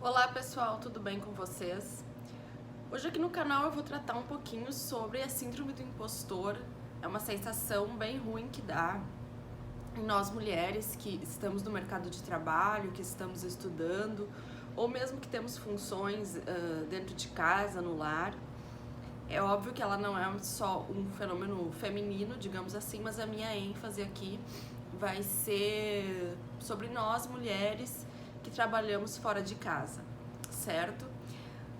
Olá pessoal, tudo bem com vocês? Hoje aqui no canal eu vou tratar um pouquinho sobre a síndrome do impostor. É uma sensação bem ruim que dá em nós mulheres que estamos no mercado de trabalho, que estamos estudando, ou mesmo que temos funções dentro de casa, no lar. É óbvio que ela não é só um fenômeno feminino, digamos assim, mas a minha ênfase aqui vai ser sobre nós mulheres que trabalhamos fora de casa, certo?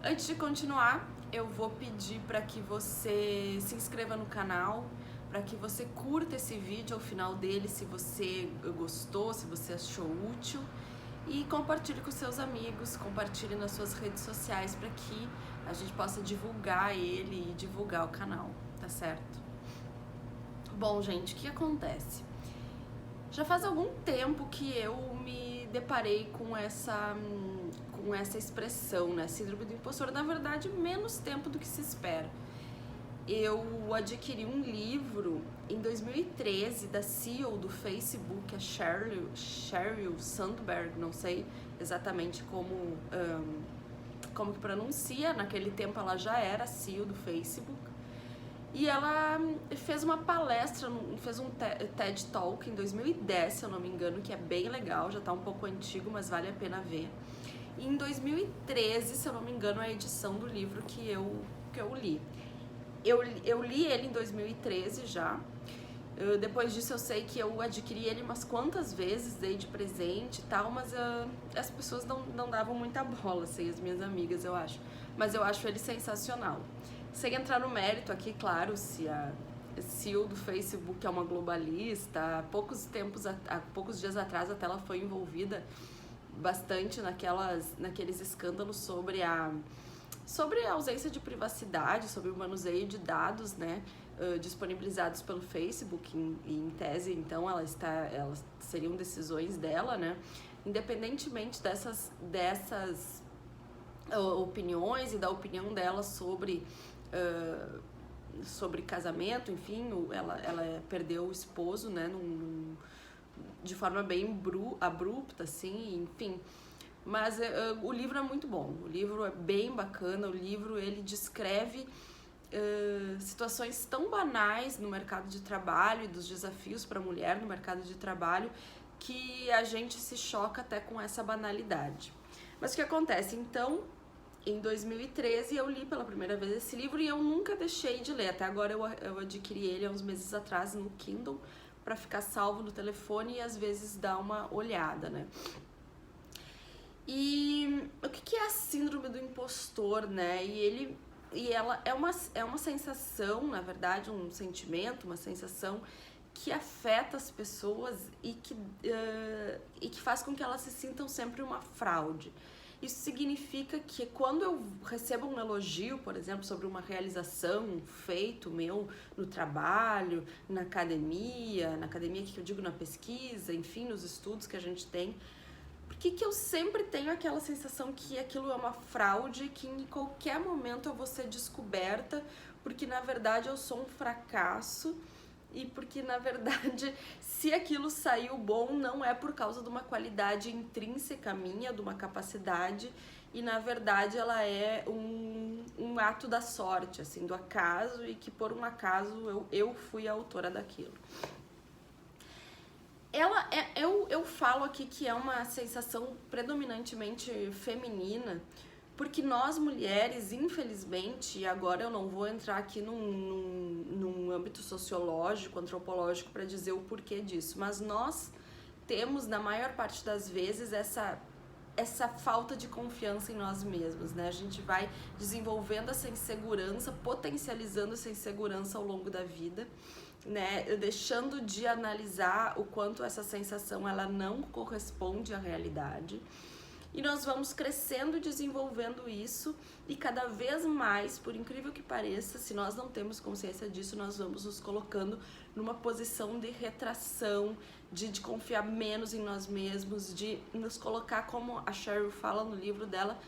Antes de continuar, eu vou pedir para que você se inscreva no canal, para que você curta esse vídeo ao final dele se você gostou, se você achou útil, e compartilhe com seus amigos, compartilhe nas suas redes sociais para que a gente possa divulgar ele e divulgar o canal, tá certo? Bom, gente, o que acontece? Já faz algum tempo que eu me deparei com essa expressão, né? Síndrome do impostor. Na verdade, menos tempo do que se espera. Eu adquiri um livro em 2013 da CEO do Facebook, a Sheryl Sandberg, não sei exatamente como que pronuncia. Naquele tempo ela já era CEO do Facebook. E ela fez uma palestra, fez um TED Talk em 2010, se eu não me engano, que é bem legal, já tá um pouco antigo, mas vale a pena ver. E em 2013, se eu não me engano, é a edição do livro que eu li. Eu li ele em 2013 já. Depois disso eu sei que eu adquiri ele umas quantas vezes, dei de presente e tal, mas as pessoas não davam muita bola, assim, as minhas amigas, eu acho. Mas eu acho ele sensacional. Sem entrar no mérito aqui, claro, se a CEO do Facebook é uma globalista, há poucos dias atrás até ela foi envolvida bastante naqueles escândalos sobre a ausência de privacidade, sobre o manuseio de dados, né, disponibilizados pelo Facebook, em tese, então elas seriam decisões dela, né, independentemente dessas opiniões e da opinião dela sobre casamento, enfim, ela perdeu o esposo, né, de forma bem abrupta, assim, enfim. Mas o livro é muito bom, o livro é bem bacana, o livro ele descreve situações tão banais no mercado de trabalho e dos desafios para a mulher no mercado de trabalho que a gente se choca até com essa banalidade. Mas o que acontece? Então, em 2013 eu li pela primeira vez esse livro e eu nunca deixei de ler. Até agora eu adquiri ele há uns meses atrás no Kindle para ficar salvo no telefone e às vezes dar uma olhada, né? E o que é a síndrome do impostor, né? E ela é uma sensação, na verdade, um sentimento, uma sensação que afeta as pessoas e que faz com que elas se sintam sempre uma fraude. Isso significa que quando eu recebo um elogio, por exemplo, sobre uma realização, um feito meu no trabalho, na academia que eu digo na pesquisa, enfim, nos estudos que a gente tem, por que eu sempre tenho aquela sensação que aquilo é uma fraude, que em qualquer momento eu vou ser descoberta, porque na verdade eu sou um fracasso e porque na verdade se aquilo saiu bom não é por causa de uma qualidade intrínseca minha, de uma capacidade, e na verdade ela é um ato da sorte, assim, do acaso, e que por um acaso eu fui a autora daquilo. Eu falo aqui que é uma sensação predominantemente feminina, porque nós mulheres, infelizmente, e agora eu não vou entrar aqui num âmbito sociológico, antropológico para dizer o porquê disso, mas nós temos, na maior parte das vezes, essa falta de confiança em nós mesmos, né? A gente vai desenvolvendo essa insegurança, potencializando essa insegurança ao longo da vida, né, deixando de analisar o quanto essa sensação ela não corresponde à realidade. E nós vamos crescendo e desenvolvendo isso, e cada vez mais, por incrível que pareça, se nós não temos consciência disso, nós vamos nos colocando numa posição de retração, de confiar menos em nós mesmos, de nos colocar, como a Sheryl fala no livro dela,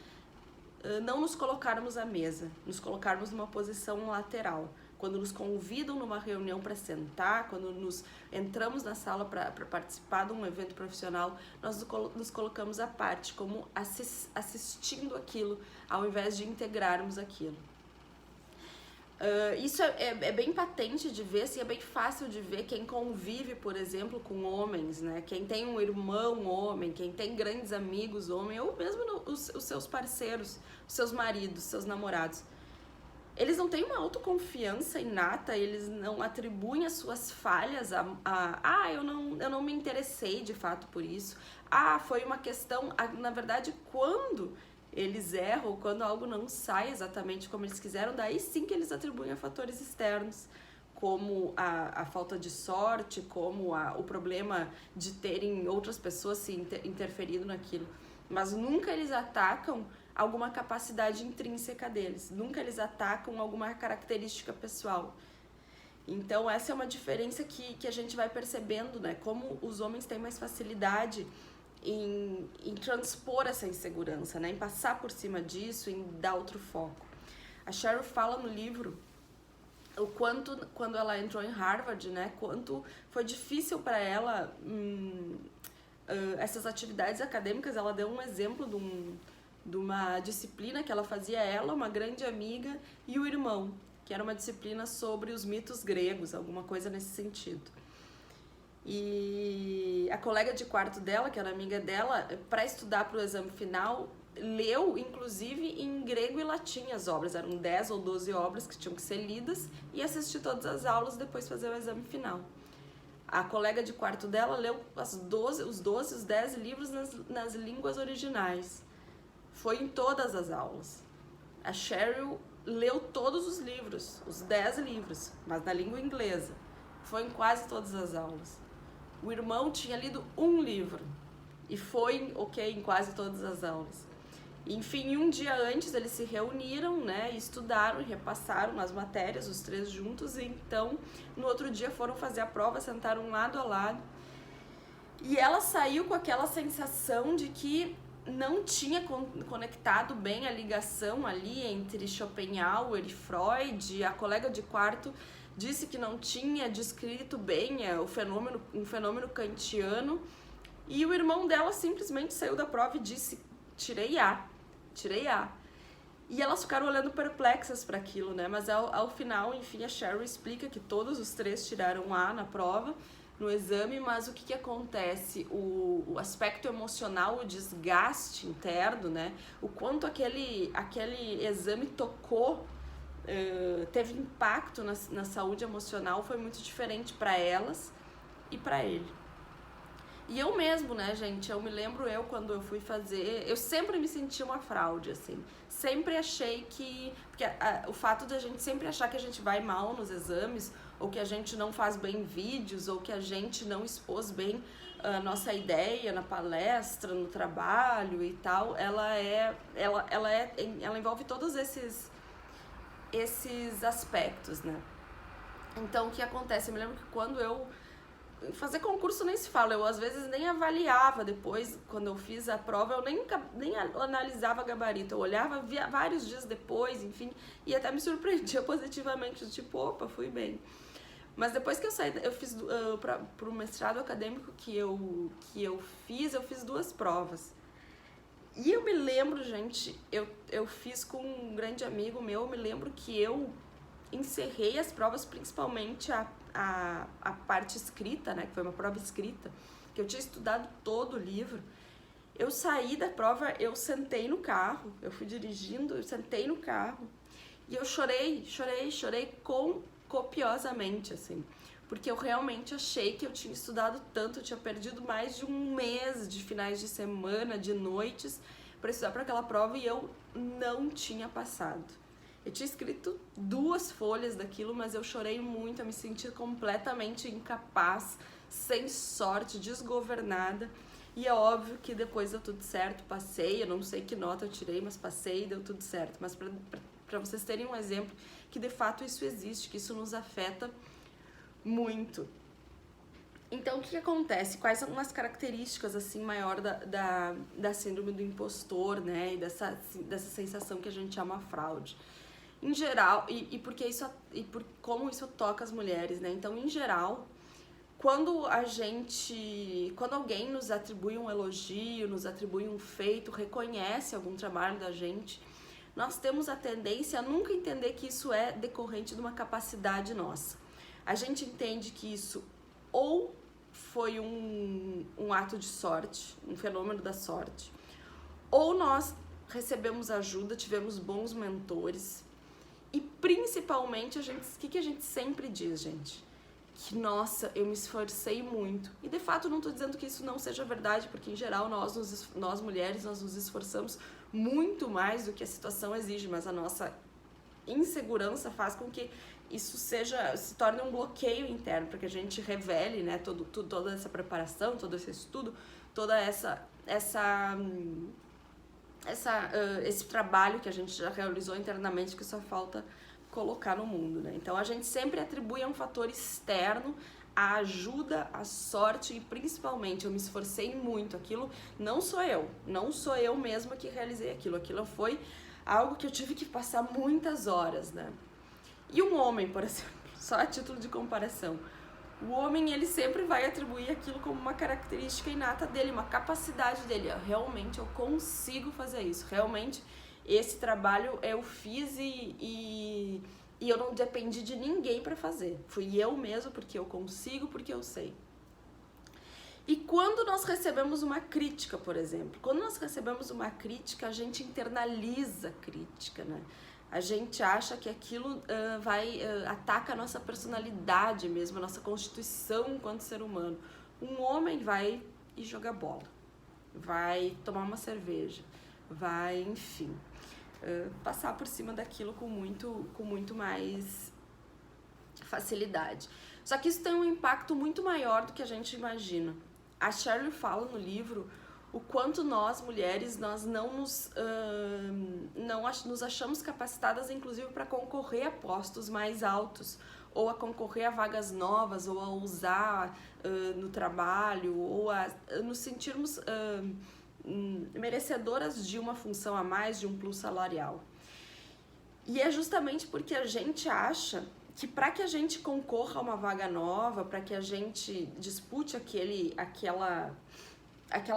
não nos colocarmos à mesa, nos colocarmos numa posição lateral. quando nos convidam numa reunião para sentar, quando nos entramos na sala para participar de um evento profissional, nós nos colocamos à parte, como assistindo aquilo, ao invés de integrarmos aquilo. Isso é bem patente de ver, assim, é bem fácil de ver quem convive, por exemplo, com homens, né? Quem tem um irmão homem, quem tem grandes amigos homem, ou mesmo os seus parceiros, os seus maridos, seus namorados. Eles não têm uma autoconfiança inata, eles não atribuem as suas falhas eu não me interessei de fato por isso. Foi uma questão, na verdade, quando eles erram, quando algo não sai exatamente como eles quiseram, daí sim que eles atribuem a fatores externos, como a falta de sorte, como o problema de terem outras pessoas se interferindo naquilo. Mas nunca eles atacam alguma capacidade intrínseca deles, nunca eles atacam alguma característica pessoal. Então essa é uma diferença que a gente vai percebendo, né? Como os homens têm mais facilidade em transpor essa insegurança, né? Em passar por cima disso, em dar outro foco. A Cheryl fala no livro o quanto, quando ela entrou em Harvard, né? Quanto foi difícil para ela essas atividades acadêmicas. Ela deu um exemplo de uma disciplina que ela fazia, ela, uma grande amiga e o irmão, que era uma disciplina sobre os mitos gregos, alguma coisa nesse sentido. E a colega de quarto dela, que era amiga dela, para estudar para o exame final, leu, inclusive, em grego e latim as obras. Eram 10 ou 12 obras que tinham que ser lidas e assistir todas as aulas, depois fazer o exame final. A colega de quarto dela leu os 10 livros nas línguas originais. Foi em todas as aulas. A Cheryl leu todos os livros, os 10 livros, mas na língua inglesa. Foi em quase todas as aulas. O irmão tinha lido um livro e foi em quase todas as aulas. Enfim, um dia antes eles se reuniram, né, e estudaram e repassaram as matérias, os três juntos, e então no outro dia foram fazer a prova, sentaram lado a lado. E ela saiu com aquela sensação de que não tinha conectado bem a ligação ali entre Schopenhauer e Freud. A colega de quarto disse que não tinha descrito bem um fenômeno kantiano, e o irmão dela simplesmente saiu da prova e disse: tirei A. E elas ficaram olhando perplexas para aquilo, né? Mas ao final, enfim, a Cheryl explica que todos os três tiraram A na prova, no exame, mas o que acontece? O aspecto emocional, o desgaste interno, né? O quanto aquele exame tocou, teve impacto na saúde emocional, foi muito diferente para elas e para ele. E eu mesmo, né, gente, eu me lembro quando eu fui fazer, eu sempre me senti uma fraude, assim, sempre achei porque o fato de a gente sempre achar que a gente vai mal nos exames, ou que a gente não faz bem vídeos, ou que a gente não expôs bem a nossa ideia na palestra, no trabalho e tal, ela envolve todos esses aspectos, né? Então, o que acontece? Eu me lembro que quando fazer concurso nem se fala, eu às vezes nem avaliava depois, quando eu fiz a prova, eu nem analisava gabarito, eu olhava, via vários dias depois, enfim, e até me surpreendia positivamente, tipo, opa, fui bem. Mas depois que eu saí, eu fiz pro mestrado acadêmico que eu fiz 2 provas. E eu me lembro, gente, eu fiz com um grande amigo meu, eu me lembro que eu encerrei as provas, principalmente a parte escrita, né, que foi uma prova escrita, que eu tinha estudado todo o livro. Eu saí da prova, eu sentei no carro, eu fui dirigindo, eu sentei no carro e eu chorei copiosamente, assim, porque eu realmente achei que eu tinha estudado tanto, eu tinha perdido mais de um mês de finais de semana, de noites, para estudar para aquela prova, e eu não tinha passado. Eu tinha escrito 2 folhas daquilo, mas eu chorei muito, eu me senti completamente incapaz, sem sorte, desgovernada. E é óbvio que depois deu tudo certo, passei, eu não sei que nota eu tirei, mas passei e deu tudo certo. Mas para vocês terem um exemplo que de fato isso existe, que isso nos afeta muito. Então, o que acontece? Quais são as características, assim, maior da síndrome do impostor, né? E dessa sensação que a gente chama fraude? Em geral, porque isso, por como isso toca as mulheres, né? Então, em geral, quando alguém nos atribui um elogio, nos atribui um feito, reconhece algum trabalho da gente, nós temos a tendência a nunca entender que isso é decorrente de uma capacidade nossa. A gente entende que isso ou foi um ato de sorte, um fenômeno da sorte, ou nós recebemos ajuda, tivemos bons mentores, e principalmente, o que a gente sempre diz, gente? Que, nossa, eu me esforcei muito. E de fato não estou dizendo que isso não seja verdade, porque em geral nós mulheres, nós nos esforçamos muito mais do que a situação exige, mas a nossa insegurança faz com que isso se torne um bloqueio interno, para que a gente revele, né, toda essa preparação, todo esse estudo, toda esse trabalho que a gente já realizou internamente, que só falta colocar no mundo, né? Então a gente sempre atribui a um fator externo a ajuda, a sorte e principalmente eu me esforcei muito, aquilo não sou eu mesma que realizei aquilo foi algo que eu tive que passar muitas horas, né? E um homem, por exemplo, só a título de comparação, o homem, ele sempre vai atribuir aquilo como uma característica inata dele, uma capacidade dele. Realmente eu consigo fazer isso, realmente esse trabalho eu fiz e eu não dependi de ninguém para fazer. Fui eu mesmo, porque eu consigo, porque eu sei. E quando nós recebemos uma crítica, por exemplo, a gente internaliza a crítica, né? A gente acha que aquilo ataca a nossa personalidade mesmo, a nossa constituição enquanto ser humano. Um homem vai ir jogar bola, vai tomar uma cerveja, vai, enfim, passar por cima daquilo com muito mais facilidade. Só que isso tem um impacto muito maior do que a gente imagina. A Shirley fala no livro o quanto nós, mulheres, nós não nos achamos capacitadas, inclusive, para concorrer a postos mais altos, ou a concorrer a vagas novas, ou a usar no trabalho, ou a nos sentirmos merecedoras de uma função a mais, de um plus salarial. E é justamente porque a gente acha que para que a gente concorra a uma vaga nova, para que a gente dispute aquela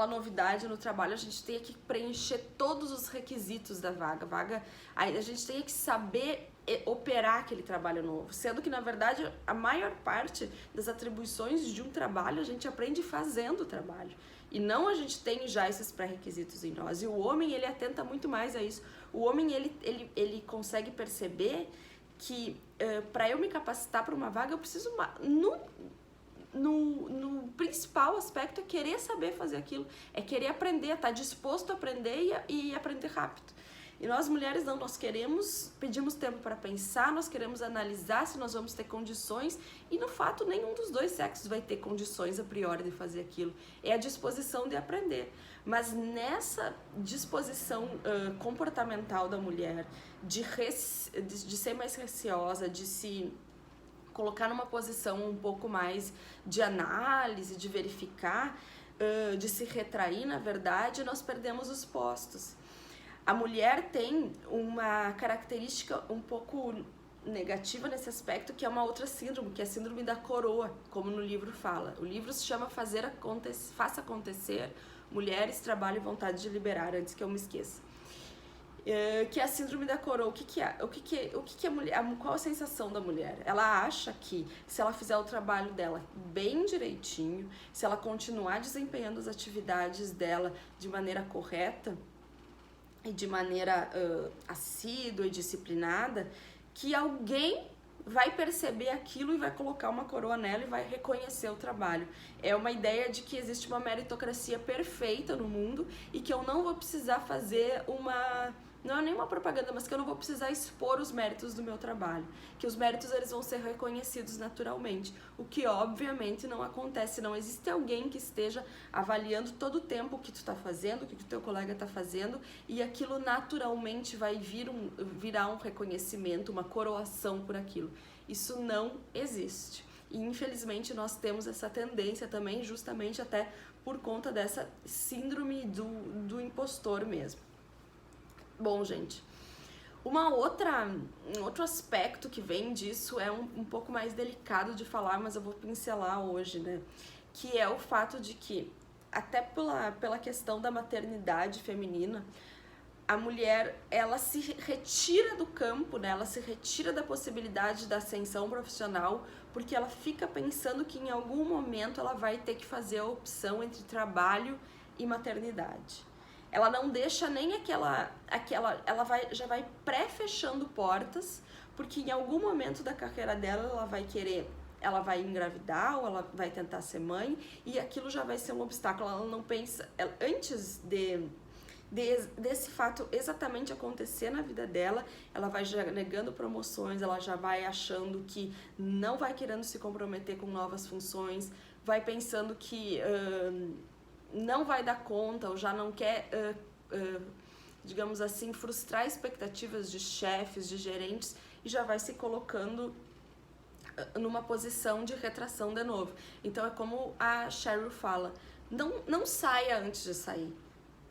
novidade no trabalho, a gente tem que preencher todos os requisitos da vaga, a gente tem que saber operar aquele trabalho novo, sendo que na verdade a maior parte das atribuições de um trabalho a gente aprende fazendo o trabalho, e não a gente tem já esses pré-requisitos em nós. E o homem, ele atenta muito mais a isso. O homem, ele consegue perceber que para eu me capacitar para uma vaga eu preciso no principal aspecto é querer saber fazer aquilo, é querer aprender, estar disposto a aprender e aprender rápido. E nós mulheres não, nós pedimos tempo para pensar, nós queremos analisar se nós vamos ter condições, e no fato nenhum dos dois sexos vai ter condições a priori de fazer aquilo, é a disposição de aprender. Mas nessa disposição comportamental da mulher, de ser mais receosa, de se colocar numa posição um pouco mais de análise, de verificar, de se retrair, na verdade, nós perdemos os postos. A mulher tem uma característica um pouco negativa nesse aspecto, que é uma outra síndrome, que é a síndrome da coroa, como no livro fala. O livro se chama Faça Acontecer, Mulheres, Trabalho e Vontade de Liberar, antes que eu me esqueça. Que é a síndrome da coroa. O que é a mulher? Qual a sensação da mulher? Ela acha que se ela fizer o trabalho dela bem direitinho, se ela continuar desempenhando as atividades dela de maneira correta e de maneira assídua e disciplinada, que alguém vai perceber aquilo e vai colocar uma coroa nela e vai reconhecer o trabalho. É uma ideia de que existe uma meritocracia perfeita no mundo e que eu não vou precisar fazer não é nem uma propaganda, mas que eu não vou precisar expor os méritos do meu trabalho, que os méritos eles vão ser reconhecidos naturalmente, o que obviamente não acontece. Não existe alguém que esteja avaliando todo o tempo o que tu está fazendo, o que o teu colega está fazendo, e aquilo naturalmente vai virar um reconhecimento, uma coroação por aquilo. Isso não existe. E infelizmente nós temos essa tendência também, justamente até por conta dessa síndrome do impostor mesmo. Bom, gente, Um outro aspecto que vem disso é um pouco mais delicado de falar, mas eu vou pincelar hoje, né? Que é o fato de que, até pela questão da maternidade feminina, a mulher, ela se retira do campo, né? Ela se retira da possibilidade da ascensão profissional, porque ela fica pensando que em algum momento ela vai ter que fazer a opção entre trabalho e maternidade. Ela não deixa nem já vai pré-fechando portas, porque em algum momento da carreira dela ela vai engravidar ou ela vai tentar ser mãe, e aquilo já vai ser um obstáculo. Ela não pensa, antes desse fato exatamente acontecer na vida dela, ela vai já negando promoções, ela já vai achando que não vai querendo se comprometer com novas funções, vai pensando que não vai dar conta ou já não quer, digamos assim, frustrar expectativas de chefes, de gerentes, e já vai se colocando numa posição de retração de novo. Então é como a Sheryl fala, não saia antes de sair.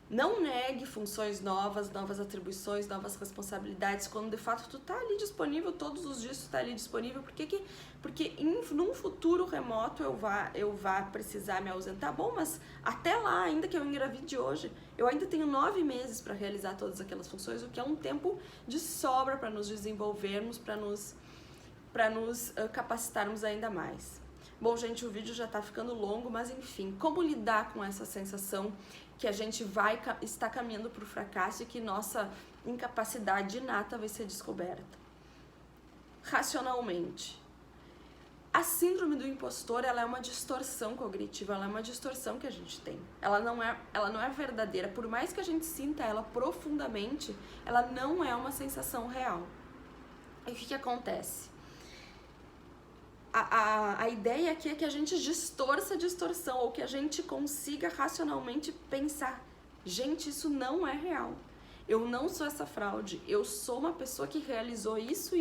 Não negue funções novas, novas atribuições, novas responsabilidades, quando de fato tu tá ali disponível, todos os dias tu tá ali disponível. Porque num futuro remoto eu vá precisar me ausentar. Bom, mas até lá, ainda que eu engravide hoje, eu ainda tenho 9 meses para realizar todas aquelas funções, o que é um tempo de sobra para nos desenvolvermos, para nos capacitarmos ainda mais. Bom, gente, o vídeo já tá ficando longo, mas enfim, como lidar com essa sensação que a gente está caminhando para o fracasso e que nossa incapacidade inata vai ser descoberta? Racionalmente. A síndrome do impostor, ela é uma distorção cognitiva, ela é uma distorção que a gente tem. Ela não é verdadeira, por mais que a gente sinta ela profundamente, ela não é uma sensação real. E o que acontece? A ideia aqui é que a gente distorça a distorção, ou que a gente consiga racionalmente pensar, gente, isso não é real. Eu não sou essa fraude, eu sou uma pessoa que realizou isso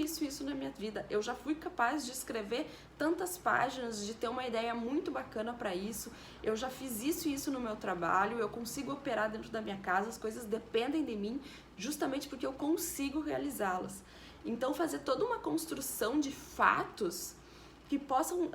na minha vida. Eu já fui capaz de escrever tantas páginas, de ter uma ideia muito bacana para isso. Eu já fiz isso no meu trabalho, eu consigo operar dentro da minha casa, as coisas dependem de mim, justamente porque eu consigo realizá-las. Então fazer toda uma construção de fatos que possam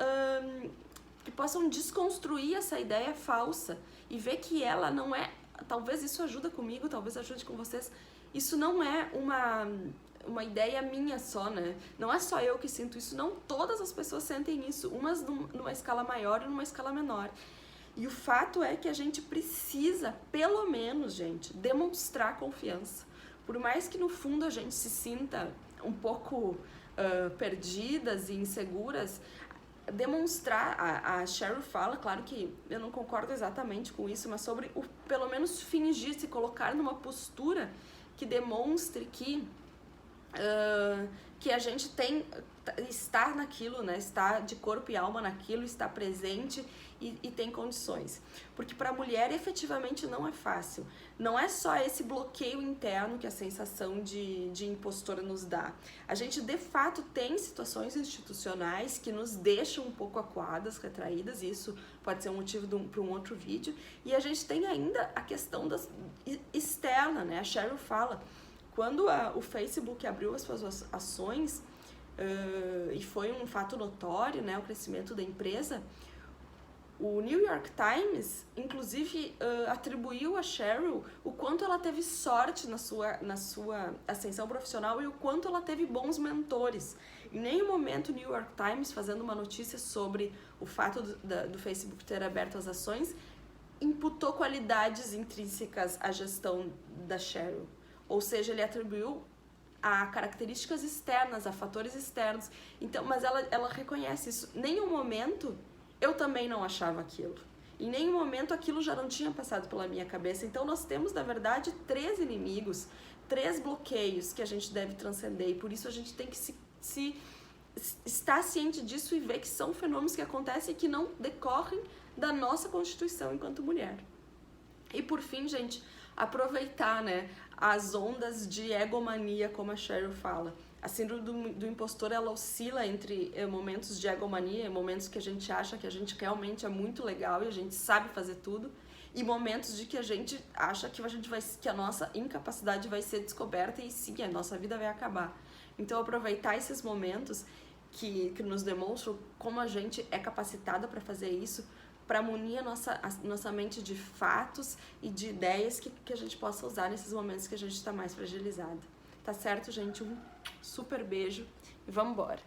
desconstruir essa ideia falsa e ver que ela não é, talvez isso ajuda comigo, talvez ajude com vocês, isso não é uma ideia minha só, né? Não é só eu que sinto isso, não, todas as pessoas sentem isso, umas numa escala maior e numa escala menor. E o fato é que a gente precisa, pelo menos, gente, demonstrar confiança. Por mais que no fundo a gente se sinta um pouco perdidas e inseguras, demonstrar, a Sheryl fala, claro que eu não concordo exatamente com isso, mas sobre pelo menos fingir, se colocar numa postura que demonstre que a gente está naquilo, né? Está de corpo e alma naquilo, está presente e tem condições. Porque para a mulher efetivamente não é fácil. Não é só esse bloqueio interno que a sensação de impostora nos dá. A gente de fato tem situações institucionais que nos deixam um pouco acuadas, retraídas, e isso pode ser um motivo para um outro vídeo. E a gente tem ainda a questão externa, né? A Sheryl fala, quando o Facebook abriu as suas ações, e foi um fato notório, né, o crescimento da empresa, o New York Times, inclusive, atribuiu a Sheryl o quanto ela teve sorte na sua ascensão profissional e o quanto ela teve bons mentores. Em nenhum momento o New York Times, fazendo uma notícia sobre o fato do Facebook ter aberto as ações, imputou qualidades intrínsecas à gestão da Sheryl. Ou seja, ele atribuiu a características externas, a fatores externos. Então, mas ela reconhece isso. Em nenhum momento eu também não achava aquilo. Em nenhum momento aquilo já não tinha passado pela minha cabeça. Então nós temos, na verdade, 3 inimigos, 3 bloqueios que a gente deve transcender. E por isso a gente tem que estar ciente disso e ver que são fenômenos que acontecem e que não decorrem da nossa constituição enquanto mulher. E por fim, gente, aproveitar, né, as ondas de egomania, como a Sheryl fala. A síndrome do impostor, ela oscila entre momentos de egomania, momentos que a gente acha que a gente realmente é muito legal e a gente sabe fazer tudo, e momentos de que a gente acha que a nossa incapacidade vai ser descoberta e sim, a nossa vida vai acabar. Então aproveitar esses momentos que nos demonstram como a gente é capacitada para fazer isso, para munir a nossa mente de fatos e de ideias que a gente possa usar nesses momentos que a gente está mais fragilizado. Tá certo, gente? Um super beijo e vamos embora!